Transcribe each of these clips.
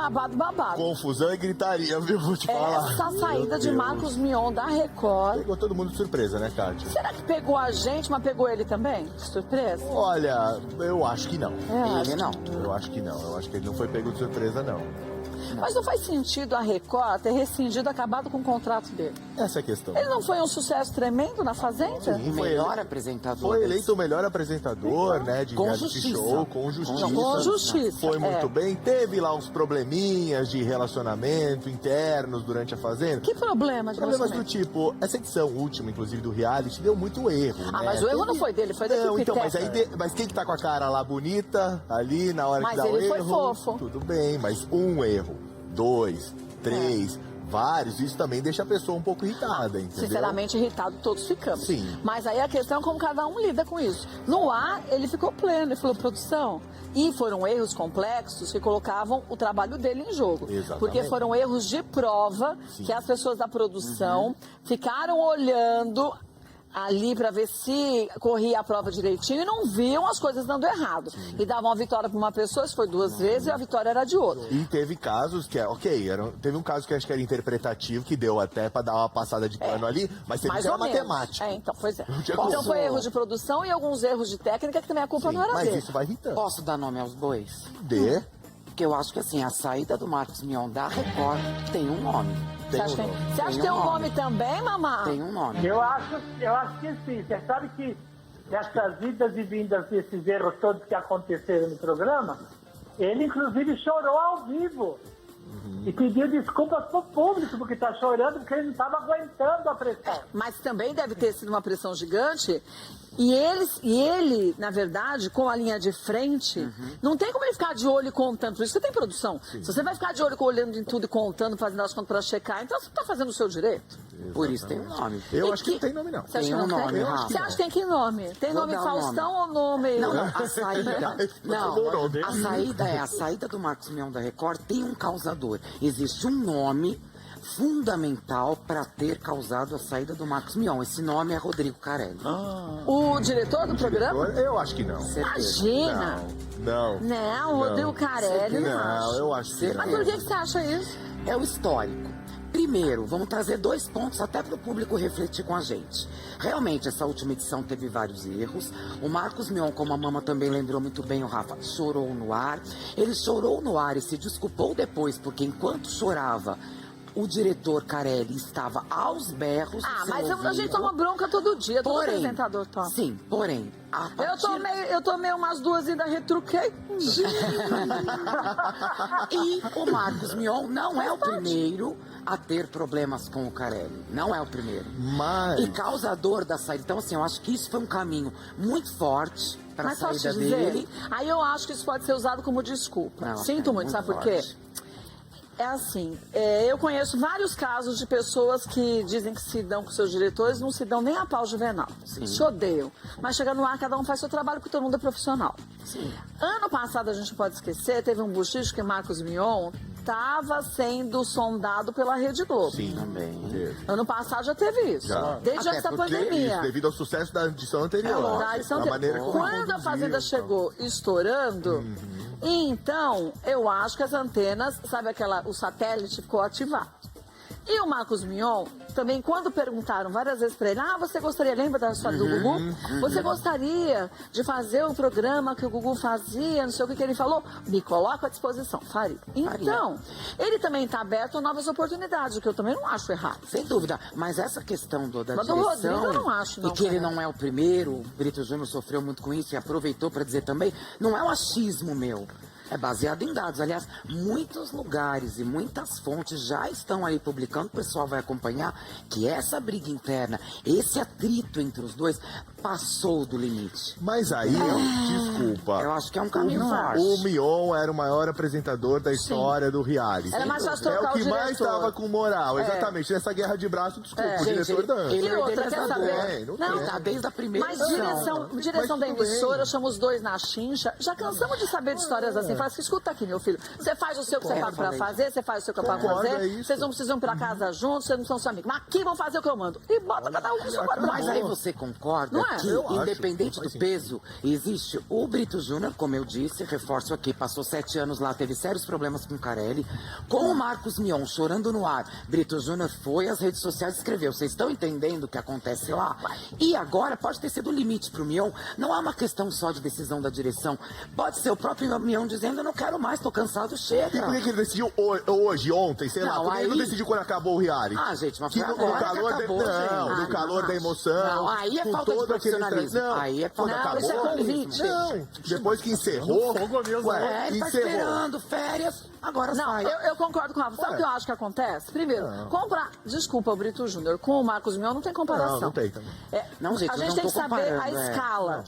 acabado babado. Confusão e gritaria, viu? Vou te falar. Essa saída de Marcos Mion da Record. Pegou todo mundo de surpresa, né, Kátia? Será que pegou a gente, mas pegou ele também? De surpresa? Olha, eu acho que não. Ele não. Eu acho que não. Eu acho que ele não foi pego de surpresa, não. Mas não faz sentido a Record ter rescindido, acabado com o contrato dele. Essa é a questão. Ele não foi um sucesso tremendo na Fazenda? Sim, Melhor apresentador. Foi eleito o melhor apresentador, né, de Com reality justiça. show, com justiça. Com justiça. Foi muito bem. Teve lá uns probleminhas de relacionamento internos durante a Fazenda. Que problema de Problemas do relacionamento? tipo, essa edição última, inclusive, do reality, deu muito erro, né? Mas o erro não foi dele, foi da Não, equipe então, mas, técnica. mas quem que tá com a cara lá bonita, ali, na hora Mas que dá o ele foi erro? fofo. Tudo bem, mas um erro, 2, 3, vários, isso também deixa a pessoa um pouco irritada, entendeu? Sinceramente, irritado, todos ficamos. Sim. Mas aí a questão é como cada um lida com isso. No ar, ele ficou pleno, ele falou produção. E foram erros complexos que colocavam o trabalho dele em jogo. Exatamente. Porque foram erros de prova que as pessoas da produção ficaram olhando ali para ver se corria a prova direitinho e não viam as coisas dando errado. E davam a vitória para uma pessoa, se for 2 vezes, e a vitória era de outra. E teve casos que, teve um caso que acho que era interpretativo, que deu até pra dar uma passada de pano ali, mas teve Mais que era ou menos. matemático. Então, pois é. tinha Então como. foi erro de produção e alguns erros de técnica que também a culpa Sim, não era mas dele. isso vai irritando. Posso dar nome aos bois? Dê. Porque eu acho que assim, a saída do Marcos Mion da Record tem um nome. Você acha, você acha que tem um nome também, mamá? Tem um nome. Eu acho que sim. Você sabe que dessas idas e vindas desses erros todos que aconteceram no programa, ele inclusive chorou ao vivo. E pediu desculpas pro público, porque tá chorando, porque ele não estava aguentando a pressão. Mas também deve ter sido uma pressão gigante. E ele, na verdade, com a linha de frente, não tem como ele ficar de olho e contando. Por isso você tem produção. Se você vai ficar de olho olhando em tudo e contando, fazendo as contas para checar, então você tá fazendo o seu direito. Por isso tem um nome. Eu acho que não tem nome, não. Você acha Tem que um não nome, tem? Rafa. Você acha que tem que nome? Tem Vou nome dar um Faustão ou nome... Não, a saída. Não, Nome. a saída do Marcos Mion da Record tem um causador. Existe um nome fundamental para ter causado a saída do Marcos Mion. Esse nome é Rodrigo Carelli. O diretor do programa? Eu acho que não. Imagina! Não. Não, o Rodrigo Carelli não Não, acho. eu acho que Mas não. por que você acha isso? É o histórico. Primeiro, vamos trazer 2 pontos até para o público refletir com a gente. Realmente, essa última edição teve vários erros. O Marcos Mion, como a mama também lembrou muito bem, o Rafa, chorou no ar. Ele chorou no ar e se desculpou depois, porque enquanto chorava, o diretor Carelli estava aos berros. Mas a gente toma bronca todo dia, todo apresentador toma. Sim, porém, a partir... Eu tomei umas 2 e ainda retruquei. E o Marcos Mion não é o primeiro a ter problemas com o Carelli. Não é o primeiro. Mas... E causador da saída. Então, assim, eu acho que isso foi um caminho muito forte para a Mas posso saída te dizer, dele. aí eu acho que isso pode ser usado como desculpa. Não, Sinto é muito, muito sabe por quê? forte. É assim, eu conheço vários casos de pessoas que dizem que se dão com seus diretores, não se dão nem a pau juvenal. Se odeiam. Mas chega no ar, cada um faz seu trabalho, porque todo mundo é profissional. Sim. Ano passado, a gente pode esquecer, teve um buchicho que Marcos Mion estava sendo sondado pela Rede Globo. Sim, Também. Ano passado já teve isso. Já. Desde Até essa porque pandemia. Isso, devido ao sucesso da edição anterior. Da edição Da anterior. maneira como Quando a conduziu, Fazenda então. chegou estourando, então eu acho que as antenas, sabe o satélite ficou ativado. E o Marcos Mion, também, quando perguntaram várias vezes para ele, você gostaria, lembra da história do Gugu? Você gostaria de fazer o programa que o Gugu fazia, não sei o que ele falou? Me coloco à disposição, faria. Então, ele também está aberto a novas oportunidades, o que eu também não acho errado. Sem dúvida. Mas essa questão da Mas do direção... Rodrigo eu não acho, não, e que ele cara. não é o primeiro, o Brito Júnior sofreu muito com isso e aproveitou para dizer também, não é um achismo meu. É baseado em dados. Aliás, muitos lugares e muitas fontes já estão aí publicando, o pessoal vai acompanhar, que essa briga interna, esse atrito entre os dois, passou do limite. Mas aí, desculpa. Eu acho que é um caminho forte. O Mion era o maior apresentador da história do reality. Era mais fácil É trocar o que o mais diretor. estava com moral. Exatamente. Nessa guerra de braço, desculpa, o Gente, diretor da ele E é o outra, quer idealizador. saber? Não Ele tá desde a primeira Mas edição. direção Mas da tudo emissora, bem. chama os dois na chincha. Já cansamos de saber de histórias assim. fala assim, escuta aqui, meu filho, você faz o seu que você paga pra fazer, você faz o seu que eu pago pra Concordo, fazer, é isso. vocês não precisam ir pra casa juntos, vocês não são seus amigos. Mas aqui vão fazer o que eu mando. E bota cada um no seu quadrado. Mas aí você concorda Não é? que, Eu acho. independente Faz do peso, existe o Brito Júnior, como eu disse, reforço aqui, passou 7 anos lá, teve sérios problemas com o Carelli, com o Marcos Mion chorando no ar. Brito Júnior foi às redes sociais e escreveu. Vocês estão entendendo o que acontece lá? E agora pode ter sido o limite pro Mion. Não é uma questão só de decisão da direção. Pode ser o próprio Mion dizendo, eu não quero mais, tô cansado, E chega. por que ele decidiu hoje, ontem, sei lá? Não, Por que ele não aí- decidiu quando acabou o reality? Ah, gente, mas Que foi no agora que calor acabou, Não, gente. no calor da Não, emoção. não, aí é com falta de todo aquele profissionalismo. Não, Aí é quando falta Não, isso é acabou, convite. Não, depois que encerrou. Fogo mesmo, Ué, É, ele tá encerrou. esperando férias, agora Não, sai. eu concordo com a Rafa. Sabe o que eu acho que acontece? Primeiro, comprar. Desculpa, o Brito Júnior com o Marcos Mion não tem comparação. Não tem também. Não, gente, a eu gente não tem tô que saber a comparando, escala.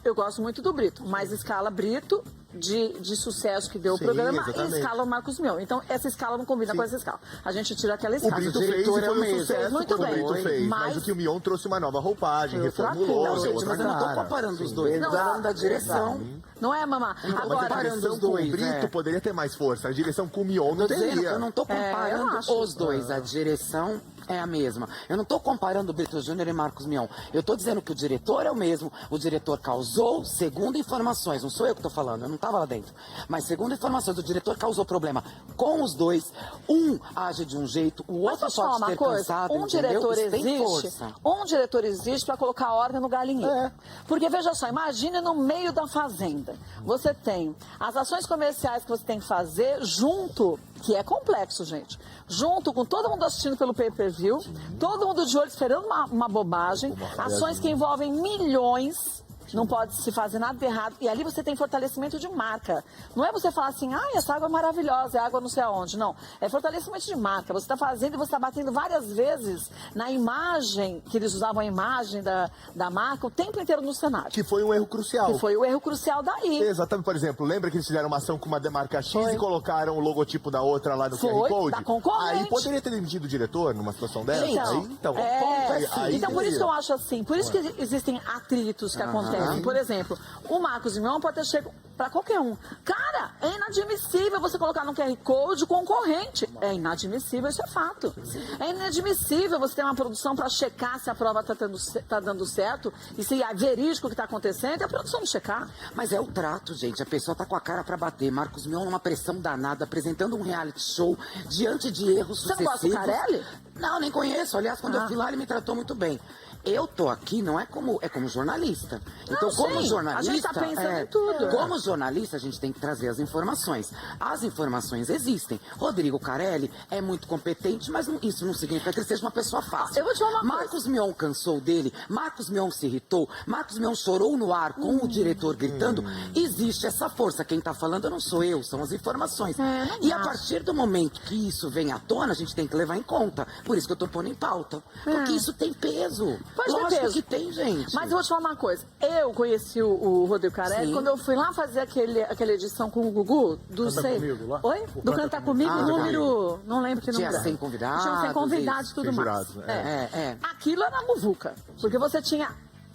Eu gosto muito do Brito, mas escala Brito de sucesso que deu Sim, o programa exatamente. e escala Marcos Mion. Então, essa escala não combina com essa escala. A gente tira aquela O escala. Brito o fez e diretor é foi o um mesmo. sucesso Muito quando o bem. Brito fez. Mas Mas- o que o Mion trouxe uma nova roupagem, Foi outra reformulou, coisa. Não, deu gente, outra mas eu não tô cara. comparando os Sim. dois, eu tô falando da direção. Não é, mamá? Mas a Agora, comparando direção os com o dois, Brito é. poderia ter mais força. A direção com o Mion não Tô dizendo, teria. eu não tô comparando eu acho. os dois, a direção é a mesma. Eu não tô comparando o Brito Júnior e Marcos Mion. Eu tô dizendo que o diretor é o mesmo. O diretor causou, segundo informações, não sou eu que tô falando, eu não tava lá dentro. Mas segundo informações, o diretor causou problema com os dois. Um age de um jeito, o mas outro deixa eu falar pode uma ter coisa, cansado, um entendeu? diretor Isso tem existe, força. um diretor existe para colocar ordem no galinheiro. É. Porque veja só, imagine no meio da fazenda, você tem as ações comerciais que você tem que fazer junto, que é complexo, gente, junto com todo mundo assistindo pelo pay-per-view, todo mundo de olho esperando uma bobagem, ações que envolvem milhões. Não pode se fazer nada de errado. E ali você tem fortalecimento de marca. Não é você falar assim, essa água é maravilhosa, é água não sei aonde. Não. É fortalecimento de marca. Você está fazendo e você está batendo várias vezes na imagem, que eles usavam a imagem da marca o tempo inteiro no cenário. Que foi um erro crucial. Que foi o erro crucial daí. Exatamente, por exemplo, lembra que eles fizeram uma ação com uma demarca X Foi. e colocaram o logotipo da outra lá no Foi, QR Code? da concorrente. Aí poderia ter demitido o diretor numa situação dessa? Então, aí então por isso que eu deveria. acho assim, por isso que existem atritos que acontecem. Por exemplo, o Marcos Mion pode ter chego para qualquer um. Cara, é inadmissível você colocar no QR Code concorrente. É inadmissível, isso é fato. É inadmissível você ter uma produção para checar se a prova tá dando certo e se é verídico o que está acontecendo e a produção não checar. Mas é o trato, gente. A pessoa tá com a cara pra bater. Marcos Mion numa pressão danada, apresentando um reality show diante de erros Você não sucessivos. gosta do Carelli? Não, nem conheço. Aliás, quando eu fui lá, ele me tratou muito bem. Eu tô aqui não é como jornalista. Então, como sim, jornalista, a gente tá pensando em tudo. Como jornalista, a gente tem que trazer as informações. As informações existem. Rodrigo Carelli é muito competente, mas isso não significa que ele seja uma pessoa fácil. Eu vou te falar uma Marcos Mion cansou dele, Marcos Mion se irritou, Marcos Mion chorou no ar com o diretor gritando. Existe essa força. Quem tá falando não sou eu, são as informações. E a partir do momento que isso vem à tona, a gente tem que levar em conta. Por isso que eu tô pondo em pauta. Porque isso tem peso. Pode ter Lógico peso. que tem, gente. Mas eu vou te falar uma coisa. Eu conheci o Rodrigo Carelli Sim. quando eu fui lá fazer aquela edição com o Gugu do Canta sei. Comigo lá? Oi? O Do Canta Cantar Comigo, Ah, número. Não lembro que Tinha número. 100 convidados, Tinha 100 convidados e tudo isso. mais. 100 jurados, É. Aquilo era muvuca. Porque você tinha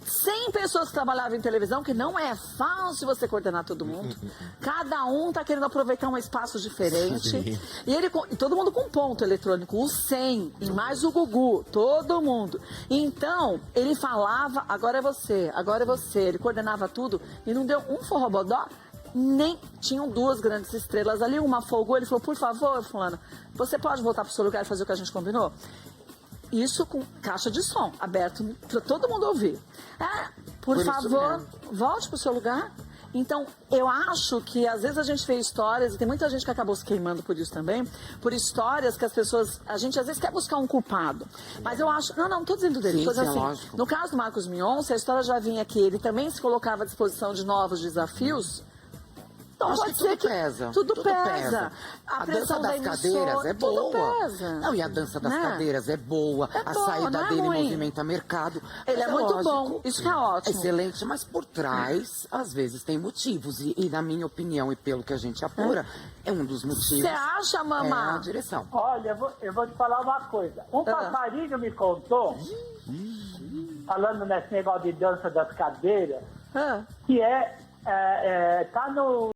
100 pessoas que trabalhavam em televisão, que não é fácil você coordenar todo mundo. Cada um tá querendo aproveitar um espaço diferente. Sim. E todo mundo com ponto eletrônico, o 100, e mais o Gugu, todo mundo. Então, ele falava, agora é você, agora é você. Ele coordenava tudo e não deu um forrobodó. Nem tinham duas grandes estrelas ali, uma folgou, ele falou, por favor, fulana, você pode voltar pro seu lugar e fazer o que a gente combinou? Isso com caixa de som aberto para todo mundo ouvir. Por isso favor, mesmo. volte para o seu lugar. Então, eu acho que às vezes a gente vê histórias, e tem muita gente que acabou se queimando por isso também, por histórias que as pessoas, a gente às vezes quer buscar um culpado. Mas eu acho, não estou dizendo dele, Sim, estou dizendo sim, assim, lógico. no caso do Marcos Mion, se a história já vinha aqui, ele também se colocava à disposição de novos desafios, então Acho pode que ser tudo que pesa. tudo Tudo pesa. A dança pressão da das cadeiras emissora, é tudo boa. pesa. Não, e a dança das Né? cadeiras é boa. É a boa, saída não é dele ruim. movimenta mercado. Ele Mas é muito lógico, bom, isso que é ótimo. Excelente, mas por trás, às vezes, tem motivos. E na minha opinião, e pelo que a gente apura, é um dos motivos. Você acha, É a mamãe? direção. Olha, eu vou te falar uma coisa. Um passarinho me contou, falando nesse negócio de dança das cadeiras, Ah. que tá no